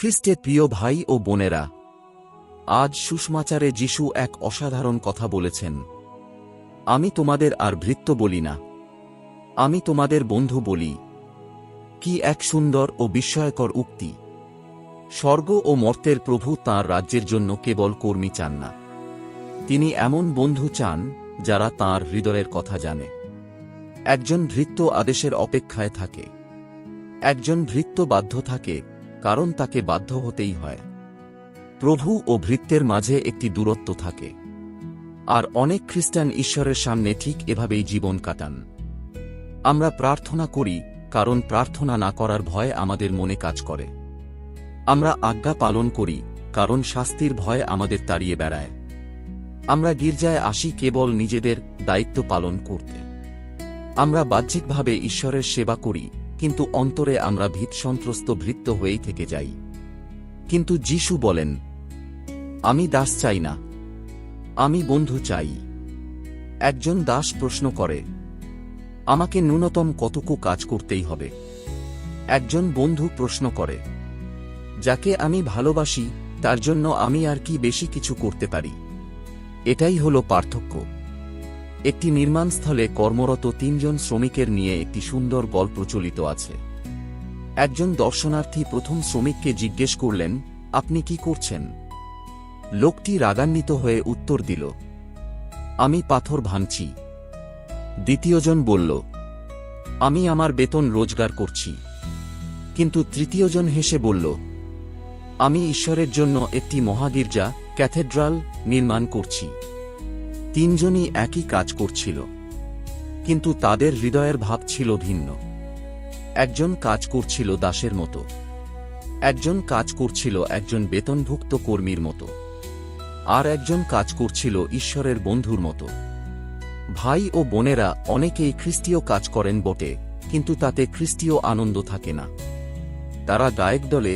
খ্রিস্টে প্রিয় ভাই ও বোনেরা, আজ সুসমাচারে যিশু এক অসাধারণ কথা বলেছেন। আমি তোমাদের আর ভৃত্য বলি না, আমি তোমাদের বন্ধু বলি। কি এক সুন্দর ও বিস্ময়কর উক্তি! স্বর্গ ও মর্তের প্রভু তাঁর রাজ্যের জন্য কেবল কর্মী চান না, তিনি এমন বন্ধু চান যারা তাঁর হৃদয়ের কথা জানে। একজন ভৃত্য আদেশের অপেক্ষায় থাকে, একজন ভৃত্য বাধ্য থাকে, কারণ তাকে বাধ্য হতেই হয়। প্রভু ও ভৃত্যের মাঝে একটি দূরত্ব থাকে, আর অনেক খ্রিস্টান ঈশ্বরের সামনে ঠিক এভাবেই জীবন কাটান। আমরা প্রার্থনা করি, কারণ প্রার্থনা না করার ভয় আমাদের মনে কাজ করে। আমরা আজ্ঞা পালন করি, কারণ শাস্তির ভয় আমাদের তাড়িয়ে বেড়ায়। আমরা গির্জায় আসি কেবল নিজেদের দায়িত্ব পালন করতে। আমরা বাহ্যিকভাবে ঈশ্বরের সেবা করি, কিন্তু অন্তরে আমরা ভীতসন্ত্রস্ত ভৃত্য হয়েই থেকে যাই। কিন্তু যিশু বলেন, আমি দাস চাই না, আমি বন্ধু চাই। একজন দাস প্রশ্ন করে, আমাকে ন্যূনতম কতটুকু কাজ করতেই হবে? একজন বন্ধু প্রশ্ন করে, যাকে আমি ভালোবাসি তার জন্য আমি আর কি বেশি কিছু করতে পারি? এটাই হলো পার্থক্য। একটি নির্মাণস্থলে কর্মরত তিনজন শ্রমিকের নিয়ে একটি সুন্দর গল্প প্রচলিত আছে। একজন দর্শনার্থী প্রথম শ্রমিককে জিজ্ঞেস করলেন, আপনি কি করছেন? লোকটি রাগান্বিত হয়ে উত্তর দিল, আমি পাথর ভাঙছি। দ্বিতীয়জন বলল, আমি আমার বেতন রোজগার করছি। কিন্তু তৃতীয়জন হেসে বলল, আমি ঈশ্বরের জন্য একটি মহাগির্জা ক্যাথেড্রাল নির্মাণ করছি। তিনজনই একই কাজ করছিল, কিন্তু তাদের হৃদয়ের ভাব ছিল ভিন্ন। একজন কাজ করছিল দাসের মতো, একজন কাজ করছিল একজন বেতনভুক্ত কর্মীর মতো, আর একজন কাজ করছিল ঈশ্বরের বন্ধুর মতো। ভাই ও বোনেরা, অনেকেই খ্রিস্টীয় কাজ করেন বটে, কিন্তু তাতে খ্রিস্টীয় আনন্দ থাকে না। তারা গায়ক দলে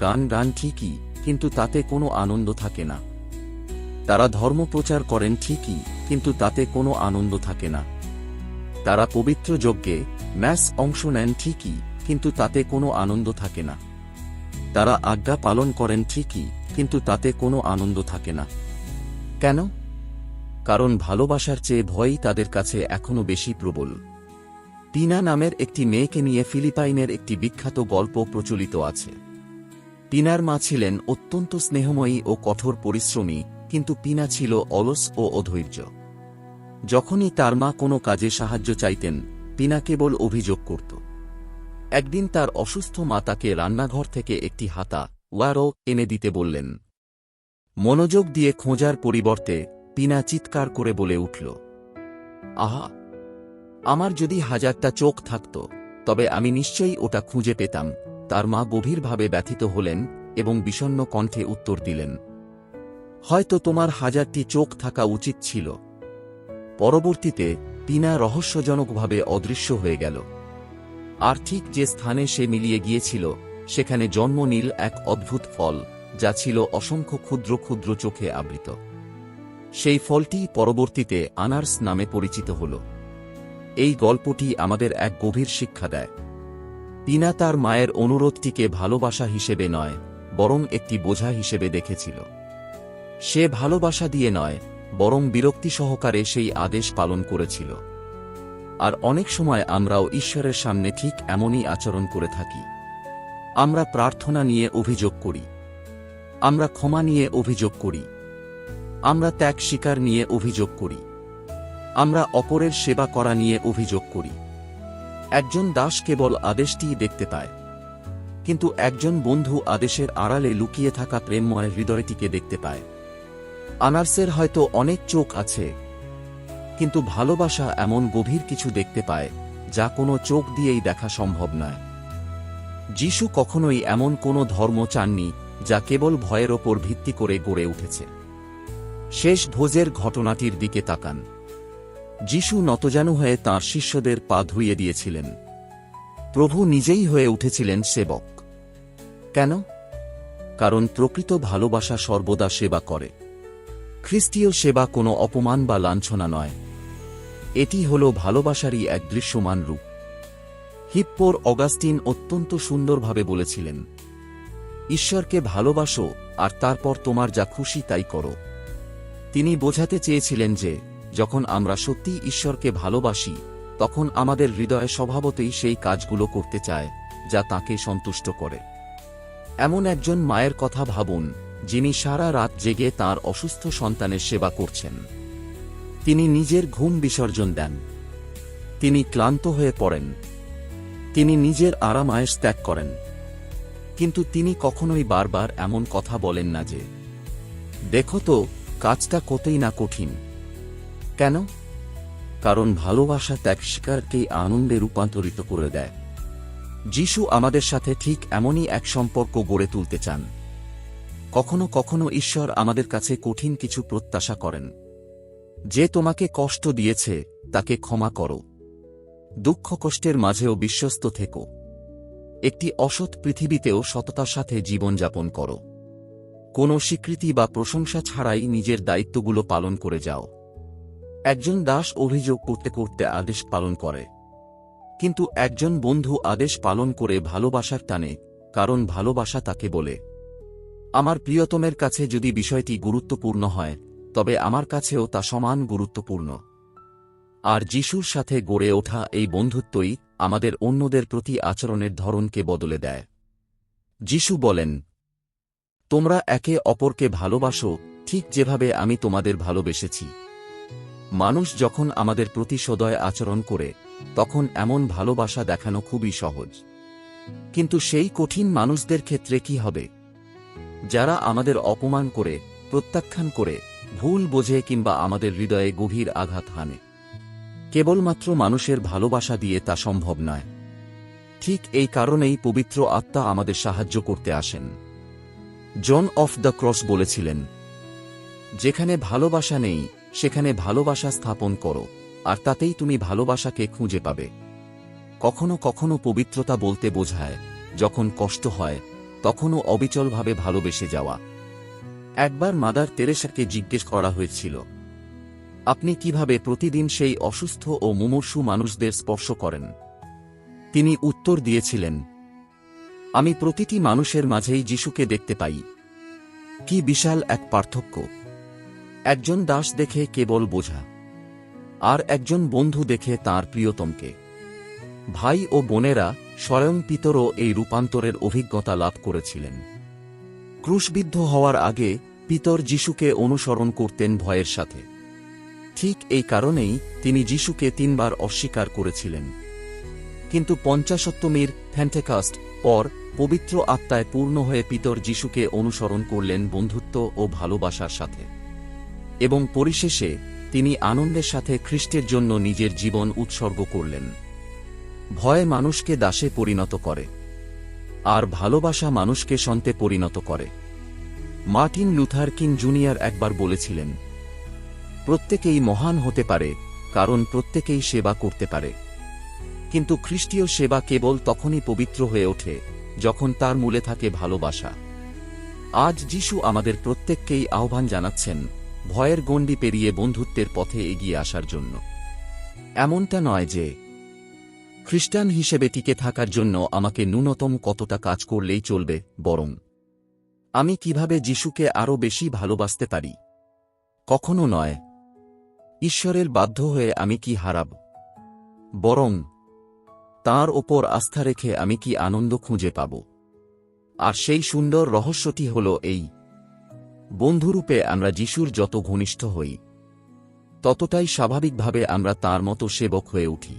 গান গান ঠিকই, কিন্তু তাতে কোনো আনন্দ থাকে না। তারা ধর্মপ্রচার করেন ঠিকই, কিন্তু তাতে কোনো আনন্দ থাকে না। তারা পবিত্র যজ্ঞে ম্যাস অংশ নেন ঠিকই, কিন্তু তাতে কোনো আনন্দ থাকে না। তারা আজ্ঞা পালন করেন ঠিকই, কিন্তু তাতে কোনো আনন্দ থাকে না। কেন? কারণ ভালোবাসার চেয়ে ভয়ই তাদের কাছে এখনো বেশি প্রবল। টিনা নামের একটি মেয়েকে নিয়ে ফিলিপাইনের একটি বিখ্যাত গল্প প্রচলিত আছে। টিনার মা ছিলেন অত্যন্ত স্নেহময়ী ও কঠোর পরিশ্রমী, কিন্তু টিনা ছিল অলস ও অধৈর্য। যখনই তার মা কোনো কাজে সাহায্য চাইতেন, টিনা কেবল অভিযোগ করত। একদিন তার অসুস্থ মা তাকে রান্নাঘর থেকে একটি হাতা এনে দিতে বললেন। মনোযোগ দিয়ে খোঁজার পরিবর্তে টিনা চিৎকার করে বলে উঠল, আহা, আমার যদি 1000টা চোখ থাকত, তবে আমি নিশ্চয়ই ওটা খুঁজে পেতাম। তার মা গভীরভাবে ব্যথিত হলেন এবং বিষণ্ণ কণ্ঠে উত্তর দিলেন, হয়তো তোমার 1000টি চোখ থাকা উচিত ছিল। পরবর্তীতে টিনা রহস্যজনকভাবে অদৃশ্য হয়ে গেল, আর ঠিক যে স্থানে সে মিলিয়ে গিয়েছিল সেখানে জন্ম নিল এক অদ্ভুত ফল, যা ছিল অসংখ্য ক্ষুদ্র ক্ষুদ্র চোখে আবৃত। সেই ফলটি পরবর্তীতে আনার্স নামে পরিচিত হল। এই গল্পটি আমাদের এক গভীর শিক্ষা দেয়। টিনা তার মায়ের অনুরোধটিকে ভালোবাসা হিসেবে নয়, বরং একটি বোঝা হিসেবে দেখেছিল। সে ভালোবাসা দিয়ে নয়, বরং বিরক্তি সহকারে সেই আদেশ পালন করেছিল। আর অনেক সময় আমরাও ঈশ্বরের সামনে ঠিক এমনই আচরণ করে থাকি। আমরা প্রার্থনা নিয়ে অভিযোগ করি, আমরা ক্ষমা নিয়ে অভিযোগ করি, আমরা ত্যাগ স্বীকার নিয়ে অভিযোগ করি, আমরা অপরের সেবা করা নিয়ে অভিযোগ করি। একজন দাস কেবল আদেশটিই দেখতে পায়, কিন্তু একজন বন্ধু আদেশের আড়ালে লুকিয়ে থাকা প্রেমময় হৃদয়টিকে দেখতে পায়। আনার্সের হয়তো অনেক চোখ আছে, কিন্তু ভালোবাসা এমন গভীর কিছু দেখতে পায় যা কোনো চোখ দিয়েই দেখা সম্ভব নয়। যিশু কখনোই এমন কোনো ধর্ম চাননি যা কেবল ভয়ের ওপর ভিত্তি করে গড়ে উঠেছে। শেষ ভোজের ঘটনাটির দিকে তাকান। যিশু নতজানু হয়ে তাঁর শিষ্যদের পা ধুইয়ে দিয়েছিলেন। প্রভু নিজেই হয়ে উঠেছিলেন সেবক। কেন? কারণ প্রকৃত ভালোবাসা সর্বদা সেবা করে। খ্রিস্টীয় সেবা কোনো অপমান বা লাঞ্ছনা নয়, এটি হল ভালোবাসারই এক দৃশ্যমান রূপ। হিপ্পোর অগাস্টিন অত্যন্ত সুন্দরভাবে বলেছিলেন, ঈশ্বরকে ভালোবাসো আর তারপর তোমার যা খুশি তাই করো। তিনি বোঝাতে চেয়েছিলেন যে যখন আমরা সত্যিই ঈশ্বরকে ভালোবাসি তখন আমাদের হৃদয়ে স্বভাবতই সেই কাজগুলো করতে চায় যা তাকে সন্তুষ্ট করে। এমন একজন মায়ের কথা ভাবুন যিনি সারা রাত জেগে তাঁর অসুস্থ সন্তানের সেবা করছেন। তিনি নিজের ঘুম বিসর্জন দেন। তিনি ক্লান্ত হয়ে পড়েন। তিনি নিজের আরাম-আয়েশ ত্যাগ করেন। কিন্তু তিনি কখনোই বারবার এমন কথা বলেন না যে, দেখো তো, কাজটা কতই না কঠিন। কেন? কারণ ভালোবাসা ত্যাগ স্বীকারকেই আনন্দে রূপান্তরিত করে দেয়। যিশু আমাদের সাথে ঠিক এমনই এক সম্পর্ক গড়ে তুলতে চান। কখনো কখনো ঈশ্বর আমাদের কাছে কঠিন কিছু প্রত্যাশা করেন। যে তোমাকে কষ্ট দিয়েছে তাকে ক্ষমা করো। দুঃখ কষ্টের মাঝেও বিশ্বস্ত থেকো। একটি অসৎ পৃথিবীতেও সততার সাথে জীবনযাপন করো। কোনো স্বীকৃতি বা প্রশংসা ছাড়াই নিজের দায়িত্বগুলো পালন করে যাও। একজন দাস অভিযোগ করতে করতে আদেশ পালন করে, কিন্তু একজন বন্ধু আদেশ পালন করে ভালোবাসার টানে, কারণ ভালোবাসা তাকে বলে, আমার প্রিয়তমের কাছে যদি বিষয়টি গুরুত্বপূর্ণ হয় তবে আমার কাছেও তা সমান গুরুত্বপূর্ণ। আর যিশুর সাথে গড়ে ওঠা এই বন্ধুত্বই আমাদের অন্যদের প্রতি আচরণের ধরনকে বদলে দেয়। যিশু বলেন, তোমরা একে অপরকে ভালোবাসো ঠিক যেভাবে আমি তোমাদের ভালোবেসেছি। মানুষ যখন আমাদের প্রতি সদয় আচরণ করে তখন এমন ভালোবাসা দেখানো খুবই সহজ। কিন্তু সেই কঠিন মানুষদের ক্ষেত্রে কি হবে? যারা আমাদের অপমান করে, প্রত্যাখ্যান করে, ভুল বোঝে কিংবা আমাদের হৃদয়ে গভীর আঘাত হানে। কেবলমাত্র মানুষের ভালোবাসা দিয়ে তা সম্ভব নয়। ঠিক এই কারণেই পবিত্র আত্মা আমাদের সাহায্য করতে আসেন। জন অফ দ্য ক্রস বলেছিলেন, যেখানে ভালোবাসা নেই সেখানে ভালোবাসা স্থাপন করো, আর তাতেই তুমি ভালোবাসাকে খুঁজে পাবে। কখনো কখনো পবিত্রতা বলতে বোঝায় যখন কষ্ট হয় তখনও অবিচলভাবে ভালোবেসে যাওয়া। একবার মাদার তেরেসাকে জিজ্ঞেস করা হয়েছিল, আপনি কিভাবে প্রতিদিন সেই অসুস্থ ও মুমূর্ষু মানুষদের স্পর্শ করেন? তিনি উত্তর দিয়েছিলেন, আমি প্রতিটি মানুষের মাঝেই যিশুকে দেখতে পাই। কি বিশাল এক পার্থক্য! একজন দাস দেখে কেবল বোঝা, আর একজন বন্ধু দেখে তাঁর প্রিয়তমকে। ভাই ও বোনেরা, স্বয়ং পিতরও এই রূপান্তরের অভিজ্ঞতা লাভ করেছিলেন। ক্রুশবিদ্ধ হওয়ার আগে পিতর যিশুকে অনুসরণ করতেন ভয়ের সাথে। ঠিক এই কারণেই তিনি যিশুকে 3 বার অস্বীকার করেছিলেন। কিন্তু পঞ্চাশোত্তমীর পেন্টেকস্ট পর পবিত্র আত্মায় পূর্ণ হয়ে পিতর যিশুকে অনুসরণ করলেন বন্ধুত্ব ও ভালোবাসার সাথে, এবং পরিশেষে তিনি আনন্দের সাথে খ্রিস্টের জন্য নিজের জীবন উৎসর্গ করলেন। ভয় মানুষকে দাসে পরিণত করে, আর ভালোবাসা মানুষকে সন্তে পরিণত করে। মার্টিন লুথার কিং জুনিয়র একবার বলেছিলেন, প্রত্যেকেই মহান হতে পারে কারণ প্রত্যেকেই সেবা করতে পারে, কিন্তু খ্রিস্টীয় সেবা কেবল তখনই পবিত্র হয়ে ওঠে যখন তার মূলে থাকে ভালোবাসা। আজ যিশু আমাদের প্রত্যেককেই আহ্বান জানাচ্ছেন ভয়ের গণ্ডি পেরিয়ে বন্ধুত্বের পথে এগিয়ে আসার জন্য। এমনটা নয় যে খ্রিস্টান হিসেবে টিকে থাকার জন্য আমাকে ন্যূনতম কতটা কাজ করলেই চলবে, বরং আমি কিভাবে যিশুকে আরও বেশি ভালোবাসতে পারি। কখনো নয় ঈশ্বরের বাধ্য হয়ে আমি কি হারাব, বরং তাঁর ওপর আস্থা রেখে আমি কি আনন্দ খুঁজে পাব। আর সেই সুন্দর রহস্যটি হল এই, বন্ধুরূপে আমরা যিশুর যত ঘনিষ্ঠ হই ততটাই স্বাভাবিকভাবে আমরা তাঁর মতো সেবক হয়ে উঠি,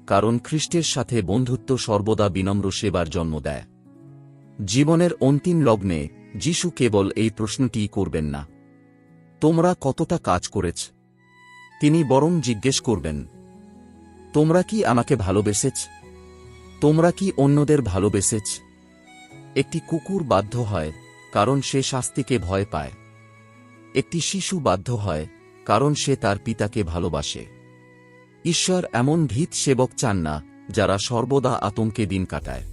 কারণ খ্রিস্টের সাথে বন্ধুত্ব সর্বদা বিনম্র সেবার জন্ম দেয়। জীবনের অন্তিম লগ্নে যিশু কেবল এই প্রশ্নটিই করবেন না, তোমরা কতটা কাজ করেছ? তিনি বরং জিজ্ঞেস করবেন, তোমরা কি আমাকে ভালোবেসেছ? তোমরা কি অন্যদের ভালোবেসেছ? একটি কুকুর বাধ্য হয় কারণ সে শাস্তিকে ভয় পায়। একটি শিশু বাধ্য হয় কারণ সে তার পিতাকে ভালোবাসে। ঈশ্বর এমন ভীত সেবক চান না যারা সর্বদা আতঙ্কে দিন কাটায়।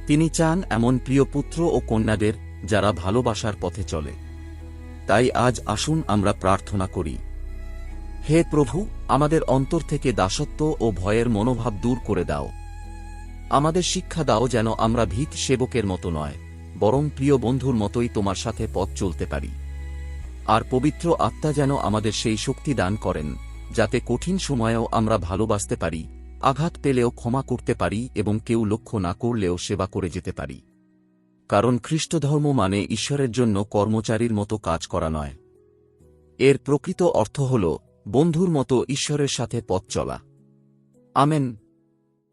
তিনি চান এমন প্রিয় পুত্র ও কন্যাদের যারা ভালোবাসার পথে চলে। তাই আজ আসুন আমরা প্রার্থনা করি। হে প্রভু, আমাদের অন্তর থেকে দাসত্ব ও ভয়ের মনোভাব দূর করে দাও। আমাদের শিক্ষা দাও যেন আমরা ভীত সেবকের মতো নয়, বরং প্রিয় বন্ধুর মতোই তোমার সাথে পথ চলতে পারি। আর পবিত্র আত্মা যেন আমাদের সেই শক্তি দান করেন, যাতে কঠিন সময়েও আমরা ভালোবাসতে পারি, আঘাত পেলেও ক্ষমা করতে পারি এবং কেউ লক্ষ্য না করলেও সেবা করে যেতে পারি। কারণ খ্রিস্টধর্ম মানে ঈশ্বরের জন্য কর্মচারীর মতো কাজ করা নয়। এর প্রকৃত অর্থ হল বন্ধুর মতো ঈশ্বরের সাথে পথ চলা। আমেন।